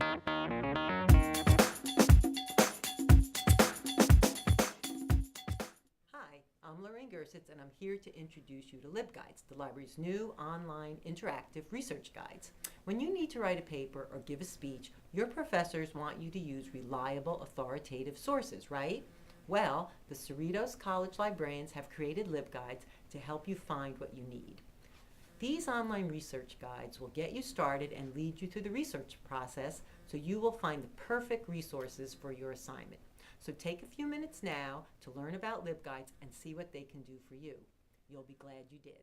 Hi, I'm Lorraine Gersitz, and I'm here to introduce you to LibGuides, the library's new online interactive research guides. When you need to write a paper or give a speech, your professors want you to use reliable, authoritative sources, right? Well, the Cerritos College librarians have created LibGuides to help you find what you need. These online research guides will get you started and lead you through the research process so you will find the perfect resources for your assignment. So take a few minutes now to learn about LibGuides and see what they can do for you. You'll be glad you did.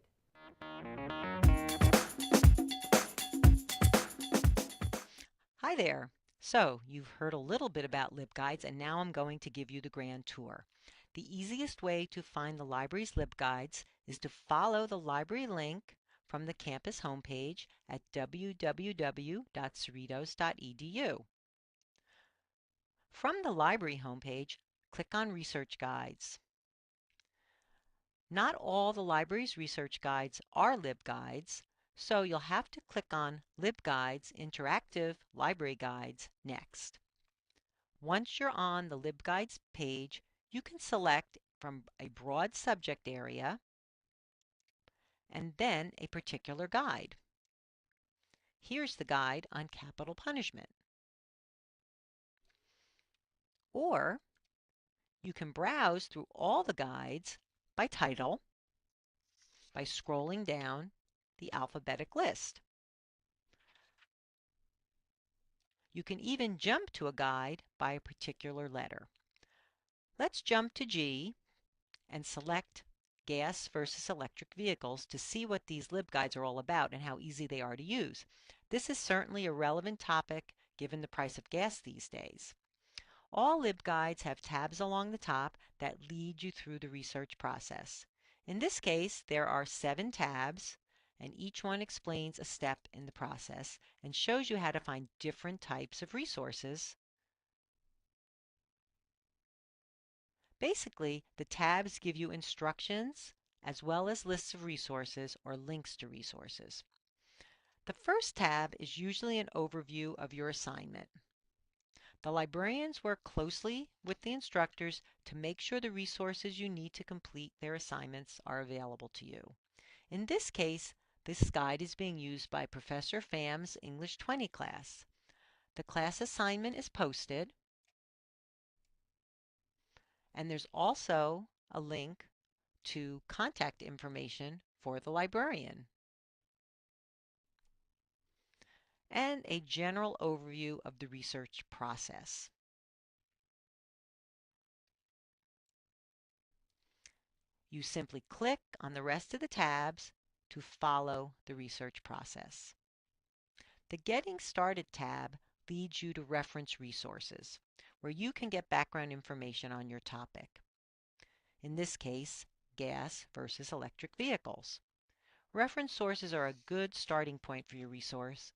Hi there. So you've heard a little bit about LibGuides, and now I'm going to give you the grand tour. The easiest way to find the library's LibGuides is to follow the library link from the campus homepage at www.cerritos.edu. From the library homepage, click on Research Guides. Not all the library's research guides are LibGuides, so you'll have to click on LibGuides Interactive Library Guides next. Once you're on the LibGuides page, you can select from a broad subject area and then a particular guide. Here's the guide on capital punishment. Or you can browse through all the guides by title by scrolling down the alphabetic list. You can even jump to a guide by a particular letter. Let's jump to G and select gas versus electric vehicles to see what these LibGuides are all about and how easy they are to use. This is certainly a relevant topic given the price of gas these days. All LibGuides have tabs along the top that lead you through the research process. In this case, there are 7 tabs, and each one explains a step in the process and shows you how to find different types of resources. Basically, the tabs give you instructions as well as lists of resources or links to resources. The first tab is usually an overview of your assignment. The librarians work closely with the instructors to make sure the resources you need to complete their assignments are available to you. In this case, this guide is being used by Professor Pham's English 20 class. The class assignment is posted, and there's also a link to contact information for the librarian and a general overview of the research process. You simply click on the rest of the tabs to follow the research process. The Getting Started tab leads you to reference resources, where you can get background information on your topic. In this case, gas versus electric vehicles. Reference sources are a good starting point for your research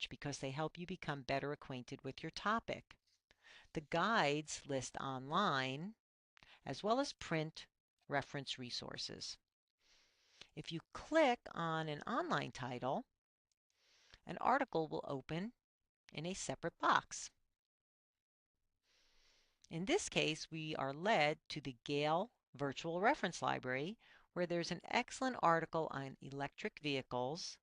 because they help you become better acquainted with your topic. The guides list online as well as print reference resources. If you click on an online title, an article will open in a separate box. In this case, we are led to the Gale Virtual Reference Library, where there's an excellent article on electric vehicles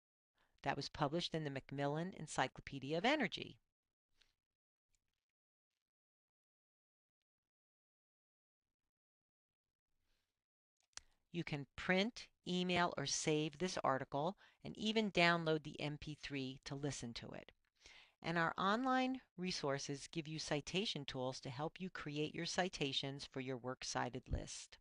that was published in the Macmillan Encyclopedia of Energy. You can print, email, or save this article and even download the MP3 to listen to it. And our online resources give you citation tools to help you create your citations for your works cited list.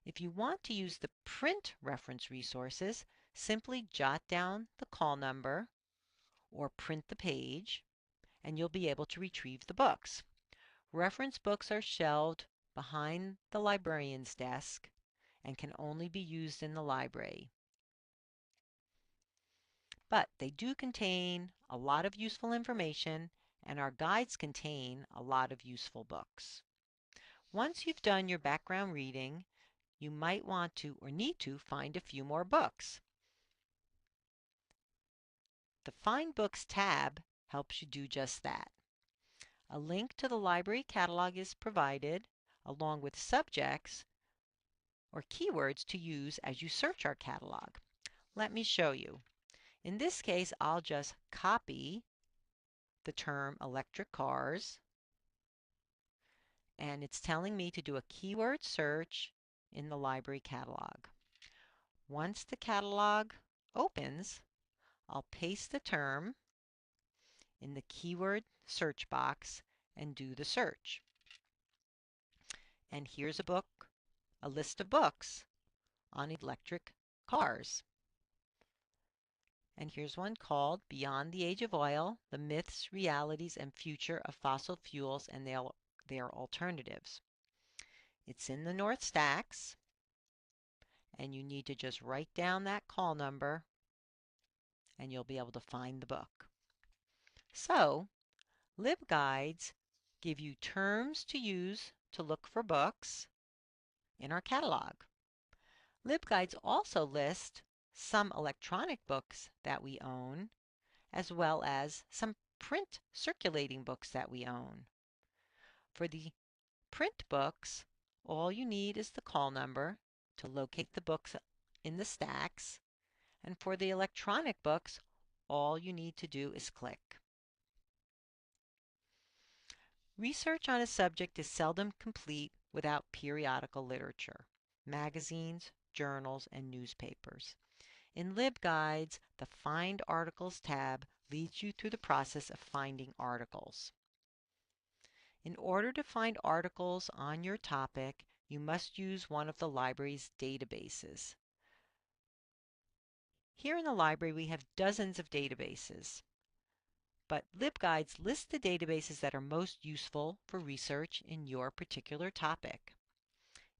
If you want to use the print reference resources, simply jot down the call number or print the page, and you'll be able to retrieve the books. Reference books are shelved behind the librarian's desk and can only be used in the library. But they do contain a lot of useful information, and our guides contain a lot of useful books. Once you've done your background reading, you might want to or need to find a few more books. The Find Books tab helps you do just that. A link to the library catalog is provided, along with subjects or keywords to use as you search our catalog. Let me show you. In this case, I'll just copy the term electric cars, and it's telling me to do a keyword search in the library catalog. Once the catalog opens, I'll paste the term in the keyword search box and do the search. And here's a list of books on electric cars. And here's one called Beyond the Age of Oil, The Myths, Realities, and Future of Fossil Fuels and Their Alternatives. It's in the North Stacks, and you need to just write down that call number and you'll be able to find the book. So, LibGuides give you terms to use to look for books in our catalog. LibGuides also list some electronic books that we own, as well as some print circulating books that we own. For the print books, all you need is the call number to locate the books in the stacks, and for the electronic books, all you need to do is click. Research on a subject is seldom complete without periodical literature, magazines, journals, and newspapers. In LibGuides, the Find Articles tab leads you through the process of finding articles. In order to find articles on your topic, you must use one of the library's databases. Here in the library, we have dozens of databases, but LibGuides lists the databases that are most useful for research in your particular topic.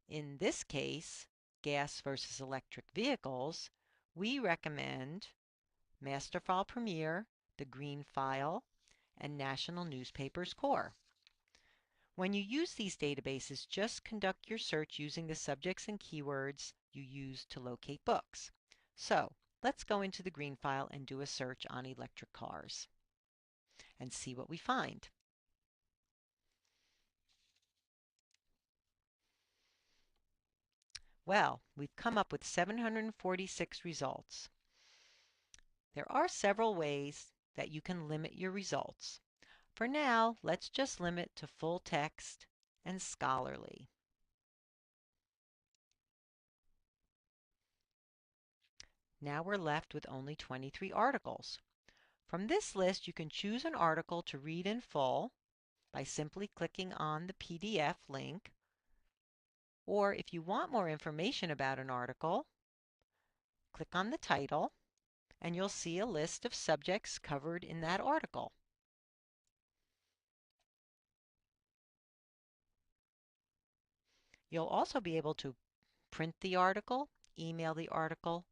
In this case, gas versus electric vehicles, we recommend Masterfile Premier, the Green File, and National Newspapers Core. When you use these databases, just conduct your search using the subjects and keywords you use to locate books. So, let's go into the Green File and do a search on electric cars and see what we find. Well, we've come up with 746 results. There are several ways that you can limit your results. For now, let's just limit to full text and scholarly. Now we're left with only 23 articles. From this list, you can choose an article to read in full by simply clicking on the PDF link, or if you want more information about an article, click on the title and you'll see a list of subjects covered in that article. You'll also be able to print the article, email the article,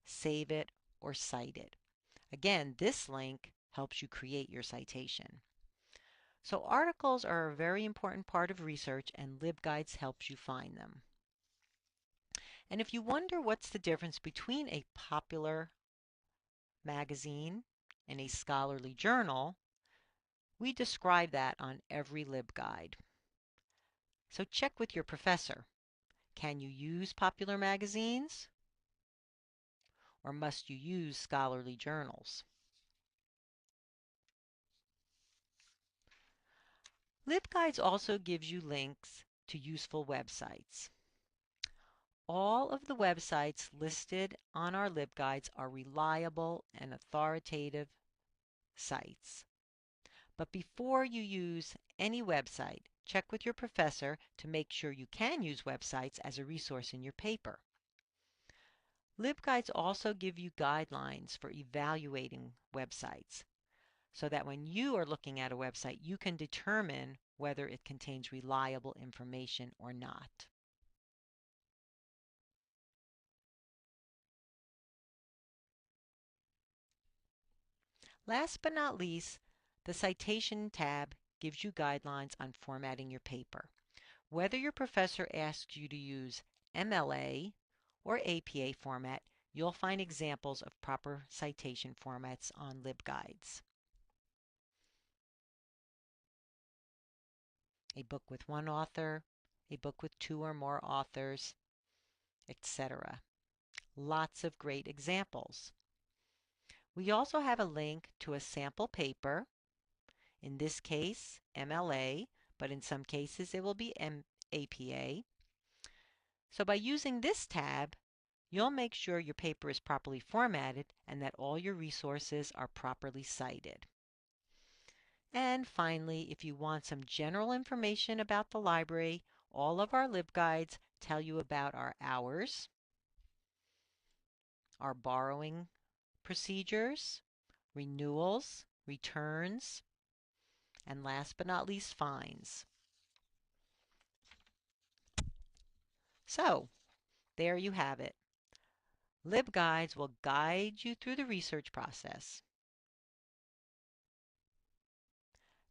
save it, or cite it. Again, this link helps you create your citation. So articles are a very important part of research, and LibGuides helps you find them. And if you wonder what's the difference between a popular magazine and a scholarly journal, we describe that on every LibGuide. So check with your professor. Can you use popular magazines? Or must you use scholarly journals? LibGuides also gives you links to useful websites. All of the websites listed on our LibGuides are reliable and authoritative sites. But before you use any website, check with your professor to make sure you can use websites as a resource in your paper. LibGuides also give you guidelines for evaluating websites, so that when you are looking at a website, you can determine whether it contains reliable information or not. Last but not least, the Citation tab gives you guidelines on formatting your paper. Whether your professor asks you to use MLA or APA format, you'll find examples of proper citation formats on LibGuides. A book with one author, a book with two or more authors, etc. Lots of great examples. We also have a link to a sample paper, in this case MLA, but in some cases it will be APA. So by using this tab, you'll make sure your paper is properly formatted and that all your resources are properly cited. And finally, if you want some general information about the library, all of our LibGuides tell you about our hours, our borrowing procedures, renewals, returns, and last but not least, fines. So, there you have it. LibGuides will guide you through the research process.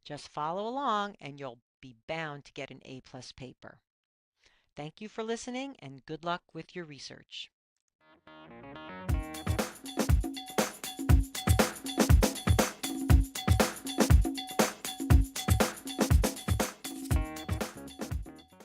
Just follow along and you'll be bound to get an A+ paper. Thank you for listening and good luck with your research.